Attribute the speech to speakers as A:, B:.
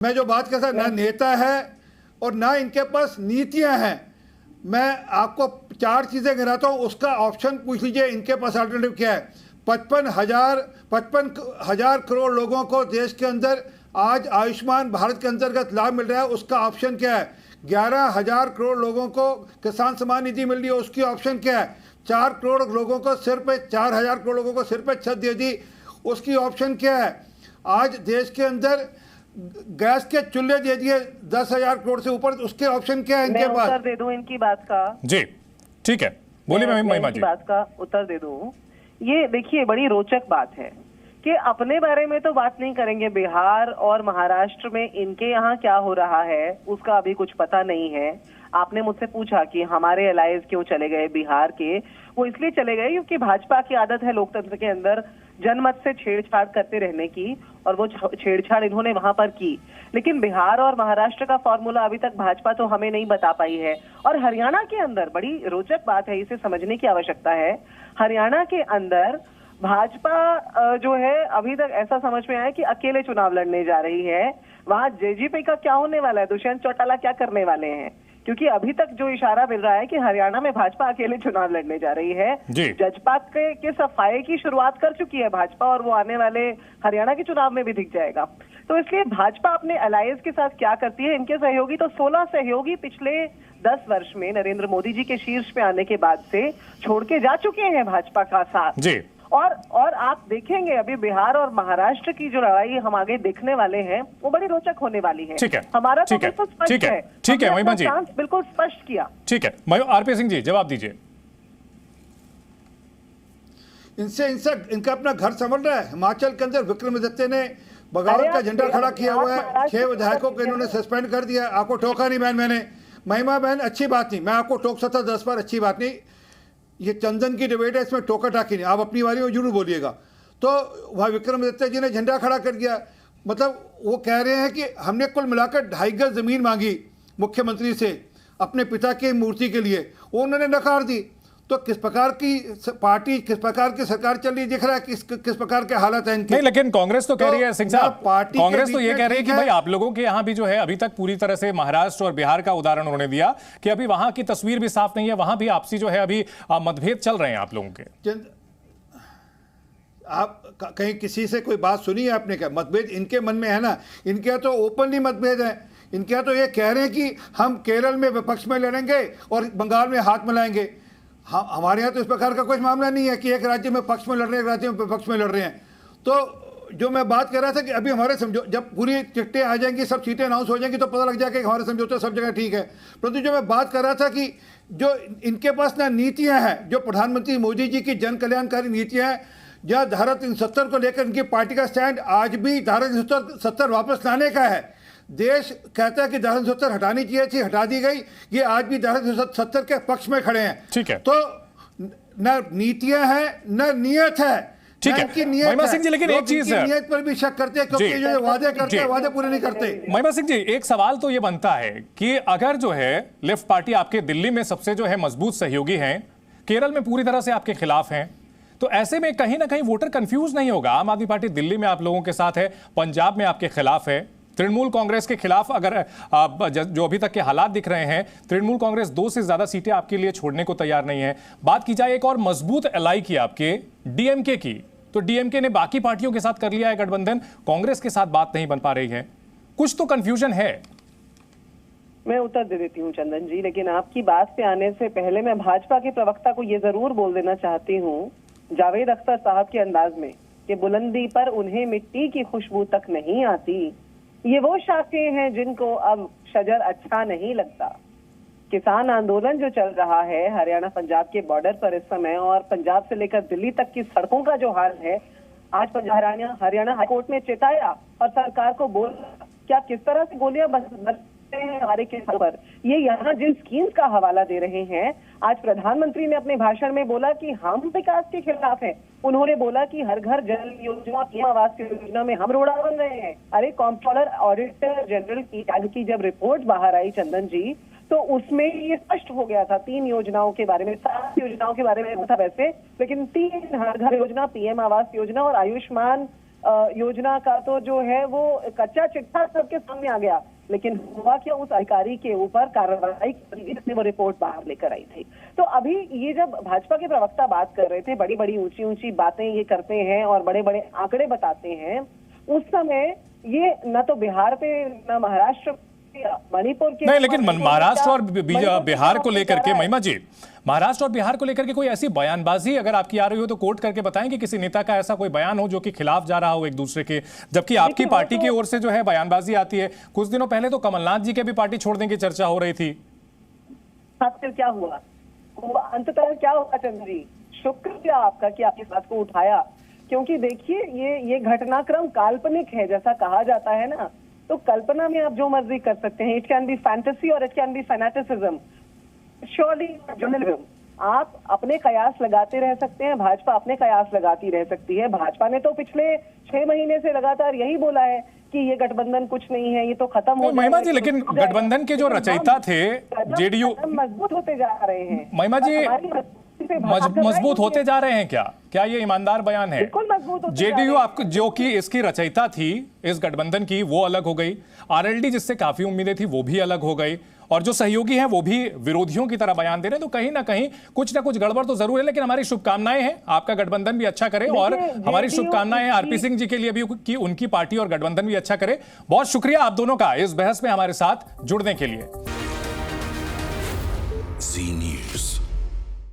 A: मैं जो बात कर रहा ना नेता है और ना इनके पास नीतियां हैं। मैं आपको 4 चीजें गिनाता हूं, उसका ऑप्शन पूछ लीजिए इनके पास अल्टरनेटिव क्या है। 55,000 करोड़ लोगों को देश के अंदर आज आयुष्मान भारत के अंतर्गत लाभ मिल रहा है, उसका ऑप्शन क्या है। 11,000 करोड़ लोगों को किसान सम्मान निधि मिल रही है, उसकी ऑप्शन क्या है। 4 करोड़ लोगों को सिर पे 4,000 करोड़ लोगों को सिर पे छत दे दी, उसकी ऑप्शन क्या है। आज देश के अंदर गैस के चूल्हे दे दिए 10,000 करोड़ से ऊपर, उसके ऑप्शन क्या है इनके पास।
B: उत्तर दे दूं इनकी बात का।
C: जी ठीक है, बोलिए महिमा जी।
B: बात का उत्तर दे दूं। ये देखिए बड़ी रोचक बात है कि अपने बारे में तो बात नहीं करेंगे, बिहार और महाराष्ट्र में इनके यहाँ क्या हो रहा है उसका अभी कुछ पता नहीं है। आपने मुझसे पूछा कि हमारे एलाइज क्यों चले गए बिहार के, वो इसलिए चले गए क्योंकि भाजपा की आदत है लोकतंत्र के अंदर जनमत से छेड़छाड़ करते रहने की, और वो छेड़छाड़ इन्होंने वहां पर की। लेकिन बिहार और महाराष्ट्र का फॉर्मूला अभी तक भाजपा तो हमें नहीं बता पाई है। और हरियाणा के अंदर बड़ी रोचक बात है, इसे समझने की आवश्यकता है। हरियाणा के अंदर भाजपा जो है अभी तक ऐसा समझ में आया कि अकेले चुनाव लड़ने जा रही है। वहां जेजेपी का क्या होने वाला है, दुष्यंत चौटाला क्या करने वाले हैं, क्योंकि अभी तक जो इशारा मिल रहा है कि हरियाणा में भाजपा अकेले चुनाव लड़ने जा रही है। जजपा के सफाई की शुरुआत कर चुकी है भाजपा, और वो आने वाले हरियाणा के चुनाव में भी दिख जाएगा। तो इसलिए भाजपा अपने अलायंस के साथ क्या करती है, इनके सहयोगी तो 16 सहयोगी पिछले 10 वर्ष में नरेंद्र मोदी जी के शीर्ष पे आने के बाद से छोड़ के जा चुके हैं भाजपा का साथ जी। और आप देखेंगे अभी बिहार और महाराष्ट्र की जो लड़ाई हम आगे देखने वाले हैं वो बड़ी रोचक होने वाली है।
C: ठीक है,
B: हमारा तो बिल्कुल स्पष्ट है।
C: ठीक है महिमा जी,
B: बिल्कुल स्पष्ट किया।
C: ठीक है आरपी सिंह जी जवाब दीजिए।
A: इनका अपना घर संभल रहा है। हिमाचल के अंदर विक्रमादित्य ने बगावत का झंडा खड़ा किया हुआ है, 6 विधायकों को इन्होंने सस्पेंड कर दिया। आपको टोका नहीं बहन, मैंने महिमा बहन अच्छी बात नहीं, मैं आपको टोक सकता 10 बार, अच्छी बात नहीं। ये चंदन की डिबेट है, इसमें टोका टाकी नहीं, आप अपनी बारी में जरूर बोलिएगा। तो वह विक्रमादित्य जी ने झंडा खड़ा कर दिया, मतलब वो कह रहे हैं कि हमने कुल मिलाकर 2.5 गज जमीन मांगी मुख्यमंत्री से अपने पिता की मूर्ति के लिए, वो उन्होंने नकार दी। तो किस प्रकार की पार्टी, किस प्रकार की सरकार चल रही दिख रहा है, किस प्रकार के हालत है इनके।
C: नहीं, लेकिन कांग्रेस तो कह रही है सिंह साहब, कांग्रेस तो ये कह रही है कि भाई आप लोगों के यहाँ भी जो है अभी तक पूरी तरह से महाराष्ट्र और बिहार का उदाहरण उन्होंने दिया कि अभी वहां की तस्वीर भी साफ नहीं है, वहां भी आपसी जो है अभी मतभेद चल रहे हैं आप लोगों के।
A: आप कहीं किसी से कोई बात सुनी है आपने? क्या मतभेद इनके मन में है ना, इनके यहाँ तो ओपनली मतभेद है। इनके यहाँ तो ये कह रहे हैं कि हम केरल में विपक्ष में लड़ेंगे और बंगाल में हाथ मिलाएंगे। हमारे यहाँ तो इस प्रकार का कोई मामला नहीं है कि एक राज्य में पक्ष में लड़ रहे हैं, एक राज्य में विपक्ष में लड़ रहे हैं। तो जो मैं बात कर रहा था कि अभी हमारे जब पूरी चिट्ठियाँ आ जाएंगी, सब सीटें अनाउंस हो जाएंगी, तो पता लग जाएगा कि हमारे समझौते सब जगह ठीक है। परंतु जो मैं बात कर रहा था कि जो इनके पास ना नीतियाँ हैं, जो प्रधानमंत्री मोदी जी की जन कल्याणकारी नीतियाँ हैं, जहाँ धारा 370 को लेकर इनकी पार्टी का स्टैंड आज भी धारा 370 वापस लाने का है। देश कहता है कि धारा 370 हटानी चाहिए थी, हटा दी गई, ये आज भी धारा 370 के पक्ष में खड़े हैं।
C: ठीक है,
A: तो न नीतियां हैं न नियत है।
C: ठीक है महिमा सिंह जी, लेकिन एक चीज है,
A: नियत पर भी शक करते हैं क्योंकि जो वादे करते हैं वादे पूरे नहीं करते।
C: महिमा सिंह जी, एक सवाल तो ये बनता है कि अगर जो है लेफ्ट पार्टी आपके दिल्ली में सबसे जो है मजबूत सहयोगी हैं, केरल में पूरी तरह से आपके खिलाफ हैं, तो ऐसे में कहीं ना कहीं वोटर कंफ्यूज नहीं होगा? आम आदमी पार्टी दिल्ली में आप लोगों के साथ है, पंजाब में आपके खिलाफ है, तृणमूल कांग्रेस के खिलाफ अगर जो अभी तक के हालात दिख रहे हैं, तृणमूल कांग्रेस 2 से ज्यादा सीटें आपके लिए छोड़ने को तैयार नहीं है। बात की जाए एक और मजबूत एलाई की आपके डीएमके की, तो डीएमके ने बाकी पार्टियों के साथ कर लिया है गठबंधन, कांग्रेस के साथ बात नहीं बन पा रही है, कुछ तो कंफ्यूजन है।
B: मैं उत्तर दे देती हूँ चंदन जी, लेकिन आपकी बात पे आने से पहले मैं भाजपा के प्रवक्ता को ये जरूर बोल देना चाहती हूँ जावेद अख्तर साहब के अंदाज में कि बुलंदी पर उन्हें मिट्टी की खुशबू तक नहीं आती। ये वो शाखें हैं जिनको अब शजर अच्छा नहीं लगता। किसान आंदोलन जो चल रहा है हरियाणा पंजाब के बॉर्डर पर इस समय, और पंजाब से लेकर दिल्ली तक की सड़कों का जो हाल है, आज हरियाणा हाईकोर्ट ने चेताया और सरकार को बोला कि आप किस तरह से गोलियां बरसते हैं हमारे किसान पर। ये यहाँ जिन स्कीम्स का हवाला दे रहे हैं, आज प्रधानमंत्री ने अपने भाषण में बोला कि हम विकास के खिलाफ हैं। उन्होंने बोला कि हर घर जल योजना, पीएम आवास योजना में हम रोड़ा बन रहे हैं। अरे कॉम्प्ट्रोलर ऑडिटर जनरल की जब रिपोर्ट बाहर आई चंदन जी, तो उसमें ये स्पष्ट हो गया था 3 योजनाओं के बारे में, 7 योजनाओं के बारे में था वैसे, लेकिन 3 हर घर योजना, पीएम आवास योजना और आयुष्मान योजना का तो जो है वो कच्चा चिट्ठा सबके सामने आ गया, लेकिन हुआ क्या, उस अधिकारी के ऊपर कार्रवाई जिसने वो रिपोर्ट बाहर लेकर आई थी। तो अभी ये जब भाजपा के प्रवक्ता बात कर रहे थे, बड़ी बड़ी ऊंची ऊंची बातें ये करते हैं और बड़े बड़े आंकड़े बताते हैं, उस समय ये न तो बिहार पे न महाराष्ट्र मणिपुर के
C: नहीं, लेकिन महाराष्ट्र और बिहार को लेकर के महिमा जी, महाराष्ट्र और बिहार को लेकर के कोई ऐसी बयानबाजी अगर आपकी आ रही हो तो कोट करके बताएं कि किसी नेता का ऐसा कोई बयान हो जो कि खिलाफ जा रहा हो एक दूसरे के, जबकि आपकी पार्टी की ओर से जो है बयानबाजी आती है। कुछ दिनों पहले तो कमलनाथ जी के भी पार्टी छोड़ने की चर्चा हो रही थी।
B: फिर क्या हुआ, अंततः क्या हुआ चंद्र जी? शुक्रिया आपका कि आपने इस बात को उठाया, क्योंकि देखिए ये घटनाक्रम काल्पनिक है, जैसा कहा जाता है ना, तो कल्पना में आप जो मर्जी कर सकते हैं। इट कैन बी फैंटेसी और it can be fanaticism, surely journalism. आप अपने कयास लगाते रह सकते हैं, भाजपा अपने कयास लगाती रह सकती है। भाजपा ने तो पिछले 6 महीने से लगातार यही बोला है कि ये गठबंधन कुछ नहीं है, ये तो खत्म हो गया।
C: महिमा जी, लेकिन गठबंधन के जो रचयिता थे जेडीयू
B: मजबूत होते जा रहे हैं।
C: महिमा जी, मजबूत होते जा रहे हैं क्या ये ईमानदार बयान है?
B: बिल्कुल मजबूत होते
C: जेडीयू आपको जो कि इसकी रचयिता थी इस गठबंधन की, वो अलग हो गई। आरएलडी जिससे काफी उम्मीदें थी वो भी अलग हो गई, और जो सहयोगी हैं वो भी विरोधियों की तरह बयान दे रहे हैं। तो कहीं ना कहीं कुछ ना कुछ गड़बड़ तो जरूर है, लेकिन हमारी शुभकामनाएं हैं आपका गठबंधन भी अच्छा करे, और हमारी शुभकामनाएं हैं आरपी सिंह जी के लिए भी कि उनकी पार्टी और गठबंधन भी अच्छा करे। बहुत शुक्रिया आप दोनों का इस बहस में हमारे साथ जुड़ने के लिए।